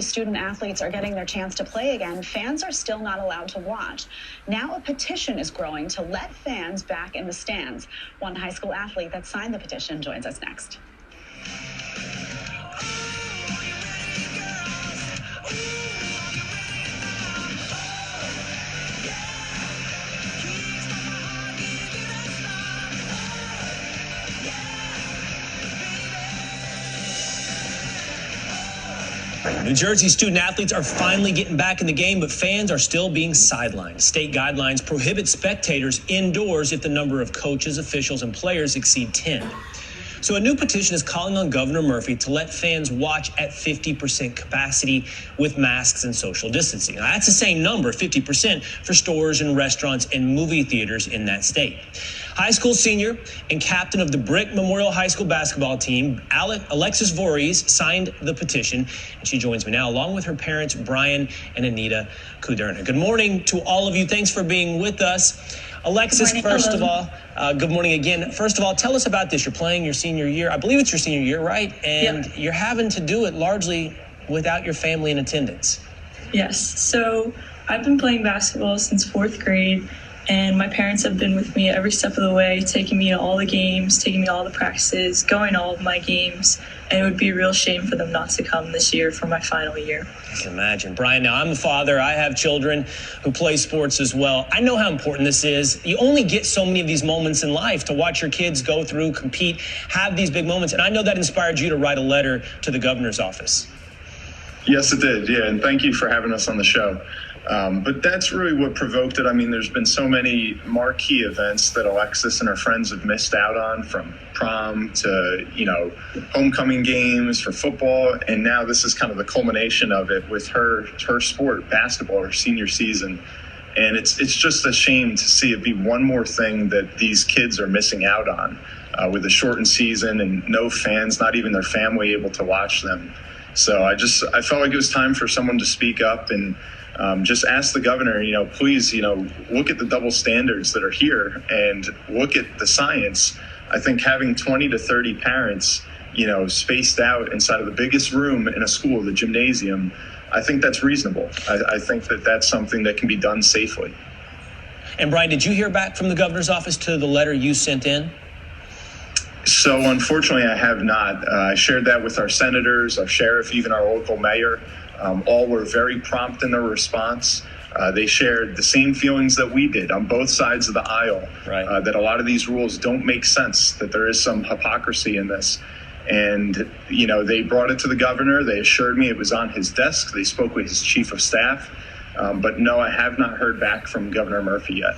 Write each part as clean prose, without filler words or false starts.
Student athletes are getting their chance to play again, fans are still not allowed to watch. Now a petition is growing to let fans back in the stands. One high school athlete that signed the petition joins us next. New Jersey student athletes are finally getting back in the game, but fans are still being sidelined. State guidelines prohibit spectators indoors if the number of coaches, officials, and players exceed 10. So a new petition is calling on Governor Murphy to let fans watch at 50% capacity with masks and social distancing. Now, that's the same number, 50%, for stores and restaurants and movie theaters in that state. High school senior and captain of the Brick Memorial High School basketball team, Alexis Voorhees, signed the petition, and she joins me now, along with her parents, Brian and Anita Kuderna. Good morning to all of you. Thanks for being with us. Alexis, first of all, good morning again. First of all, tell us about this. You're playing your senior year. I believe it's your senior year, right? And You're having to do it largely without your family in attendance. Yes. So I've been playing basketball since 4th grade, and my parents have been with me every step of the way, taking me to all the games, taking me to all the practices, going to all of my games. And it would be a real shame for them not to come this year for my final year. I can imagine. Brian, now I'm a father. I have children who play sports as well. I know how important this is. You only get so many of these moments in life to watch your kids go through, compete, have these big moments. And I know that inspired you to write a letter to the governor's office. Yes, it did. Yeah, and thank you for having us on the show. But that's really what provoked it. I mean, there's been so many marquee events that Alexis and her friends have missed out on, from prom to, homecoming games for football. And now this is kind of the culmination of it with her sport, basketball, her senior season. And it's just a shame to see it be one more thing that these kids are missing out on with a shortened season and no fans, not even their family, able to watch them. So I felt like it was time for someone to speak up and just ask the governor, please, look at the double standards that are here and look at the science. I think having 20 to 30 parents, spaced out inside of the biggest room in a school, the gymnasium, I think that's reasonable. I think that that's something that can be done safely. And Brian, did you hear back from the governor's office to the letter you sent in? So unfortunately, I have not. I shared that with our senators, our sheriff, even our local mayor. All were very prompt in their response. They shared the same feelings that we did on both sides of the aisle, right. That a lot of these rules don't make sense, that there is some hypocrisy in this. And, they brought it to the governor. They assured me it was on his desk. They spoke with his chief of staff. But no, I have not heard back from Governor Murphy yet.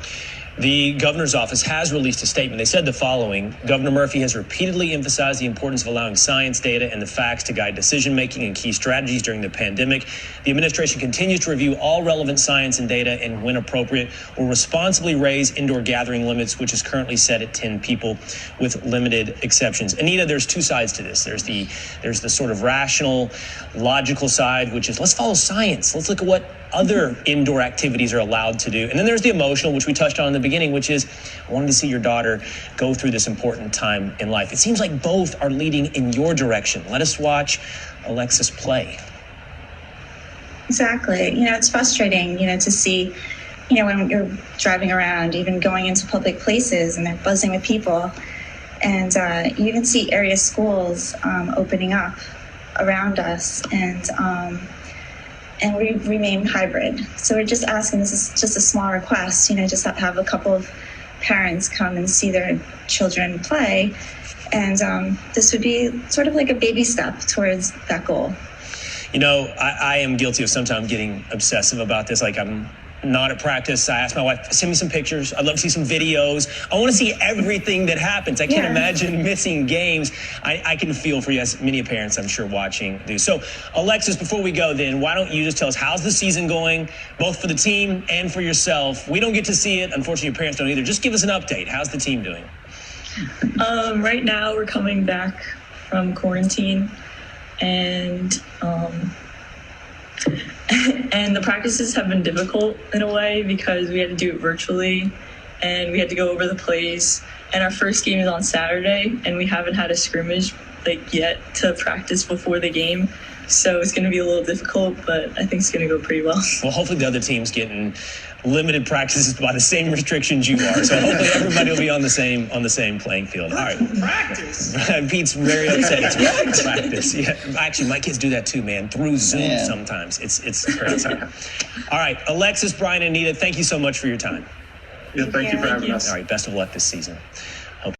The governor's office has released a statement. They said the following: Governor Murphy has repeatedly emphasized the importance of allowing science, data, and the facts to guide decision-making and key strategies during the pandemic. The administration continues to review all relevant science and data, and when appropriate, will responsibly raise indoor gathering limits, which is currently set at 10 people with limited exceptions. Anita, there's two sides to this. There's the sort of rational, logical side, which is let's follow science. Let's look at what other indoor activities are allowed to do. And then there's the emotional, which we touched on in the beginning, which is I wanted to see your daughter go through this important time in life. It seems like both are leading in your direction. Let us watch Alexis play. Exactly. It's frustrating, to see, when you're driving around, even going into public places and they're buzzing with people. And you even see area schools opening up around us, and we remain hybrid. So we're just asking, this is just a small request, just have a couple of parents come and see their children play. And this would be sort of like a baby step towards that goal. I am guilty of sometimes getting obsessive about this. Like I'm not at practice. I asked my wife, send me some pictures. I'd love to see some videos. I want to see everything that happens. I can't imagine missing games. I can feel for you, as many parents I'm sure watching do. So Alexis, before we go then, why don't you just tell us, how's the season going, both for the team and for yourself? We don't get to see it. Unfortunately, your parents don't either. Just give us an update. How's the team doing? Right now we're coming back from quarantine, and and the practices have been difficult in a way because we had to do it virtually and we had to go over the plays. And our first game is on Saturday, and we haven't had a scrimmage yet to practice before the game. So it's going to be a little difficult, but I think it's going to go pretty well. Well, hopefully the other team's getting limited practices by the same restrictions you are. So hopefully everybody will be on the same playing field. All right. Practice. Pete's very upset. It's practice. Yeah. Actually, my kids do that too, man. Through Zoom sometimes. It's crazy. All right. Alexis, Brian, and Anita, thank you so much for your time. Yeah, thank you for having us. All right. Best of luck this season.